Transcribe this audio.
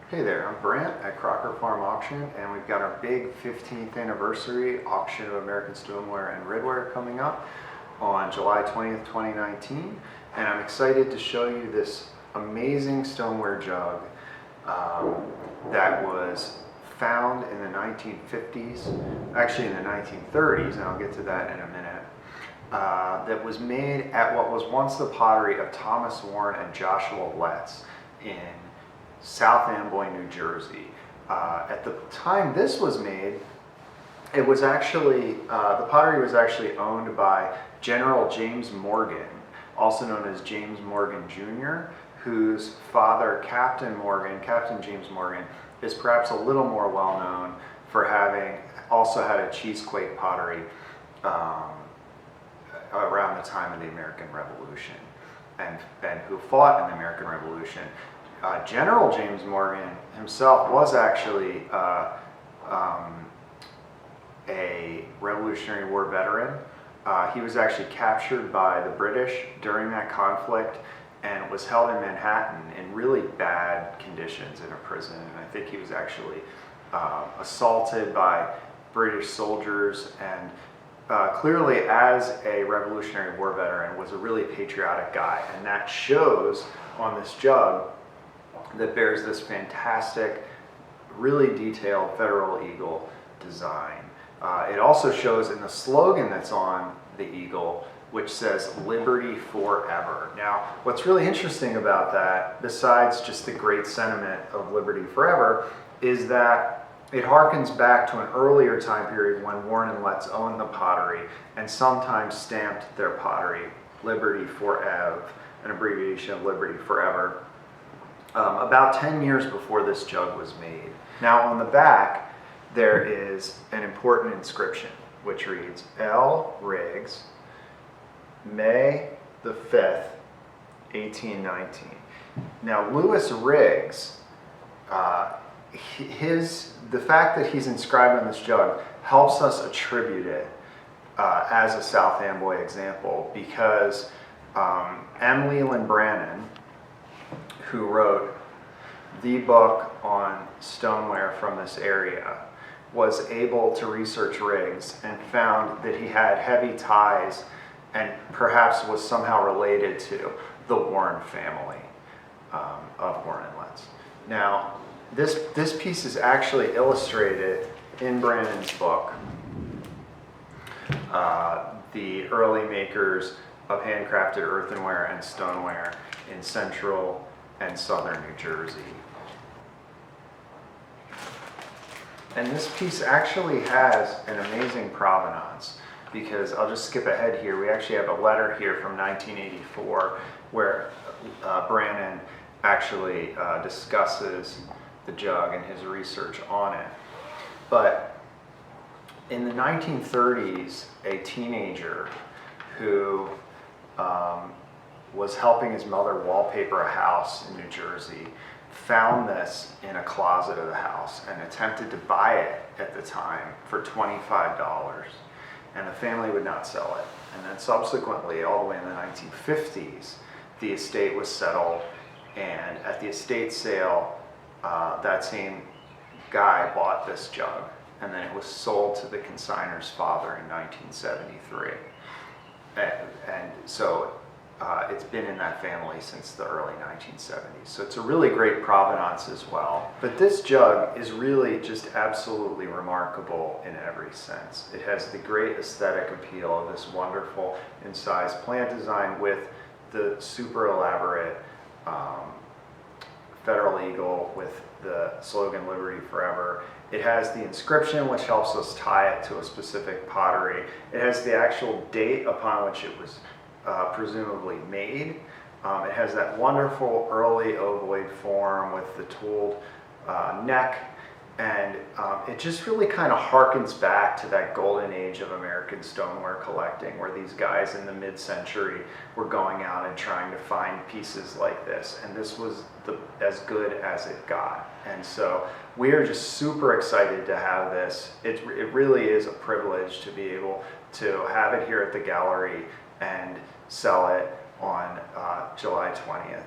Hey there, I'm Brant at Crocker Farm Auction, and we've got our big 15th anniversary auction of American Stoneware and Redware coming up on July 20th, 2019. And I'm excited to show you this amazing stoneware jug that was found in the 1950s, actually in the 1930s, and I'll get to that in a minute, that was made at what was once the pottery of Thomas Warren and Joshua Letts in South Amboy, New Jersey. At the time this was made, it was actually, the pottery was actually owned by General James Morgan, also known as James Morgan Jr., whose father, Captain James Morgan, is perhaps a little more well known for having also had a cheesequake pottery around the time of the American Revolution, and who fought in the American Revolution. General James Morgan himself was actually a Revolutionary War veteran. He was actually captured by the British during that conflict and was held in Manhattan in really bad conditions in a prison. And I think he was actually assaulted by British soldiers, and clearly as a Revolutionary War veteran was a really patriotic guy. And that shows on this jug that bears this fantastic, really detailed Federal Eagle design. It also shows in the slogan that's on the eagle, which says "Liberty Forever." Now, what's really interesting about that, besides just the great sentiment of Liberty Forever, is that it harkens back to an earlier time period when Warren and Letts owned the pottery and sometimes stamped their pottery Liberty Forever, an abbreviation of Liberty Forever, about 10 years before this jug was made. Now on the back there is an important inscription which reads L. Riggs, May the 5th, 1819. Now Lewis Riggs, the fact that he's inscribed on this jug helps us attribute it as a South Amboy example, because M. Leland Brannan, who wrote the book on stoneware from this area, was able to research Riggs and found that he had heavy ties and perhaps was somehow related to the Warren family of Warren and Letts. Now, this piece is actually illustrated in Brannan's book, The Early Makers of Handcrafted Earthenware and Stoneware in Central and Southern New Jersey. And this piece actually has an amazing provenance, because I'll just skip ahead here. We actually have a letter here from 1984 where Brannan actually discusses the jug and his research on it. But in the 1930s, a teenager who was helping his mother wallpaper a house in New Jersey found this in a closet of the house and attempted to buy it at the time for $25, and the family would not sell it. And then subsequently, all the way in the 1950s, the estate was settled, and at the estate sale, that same guy bought this jug, and then it was sold to the consignor's father in 1973. And so it's been in that family since the early 1970s. So it's a really great provenance as well. But this jug is really just absolutely remarkable in every sense. It has the great aesthetic appeal of this wonderful incised plant design with the super elaborate Federal Eagle with the slogan Liberty Forever. It has the inscription, which helps us tie it to a specific pottery. It has the actual date upon which it was presumably made. It has that wonderful early ovoid form with the tooled neck, and it just really kind of harkens back to that golden age of American stoneware collecting, where these guys in the mid-century were going out and trying to find pieces like this, and this was as good as it got. And so we are just super excited to have this. It really is a privilege to be able to have it here at the gallery and sell it on July 20th.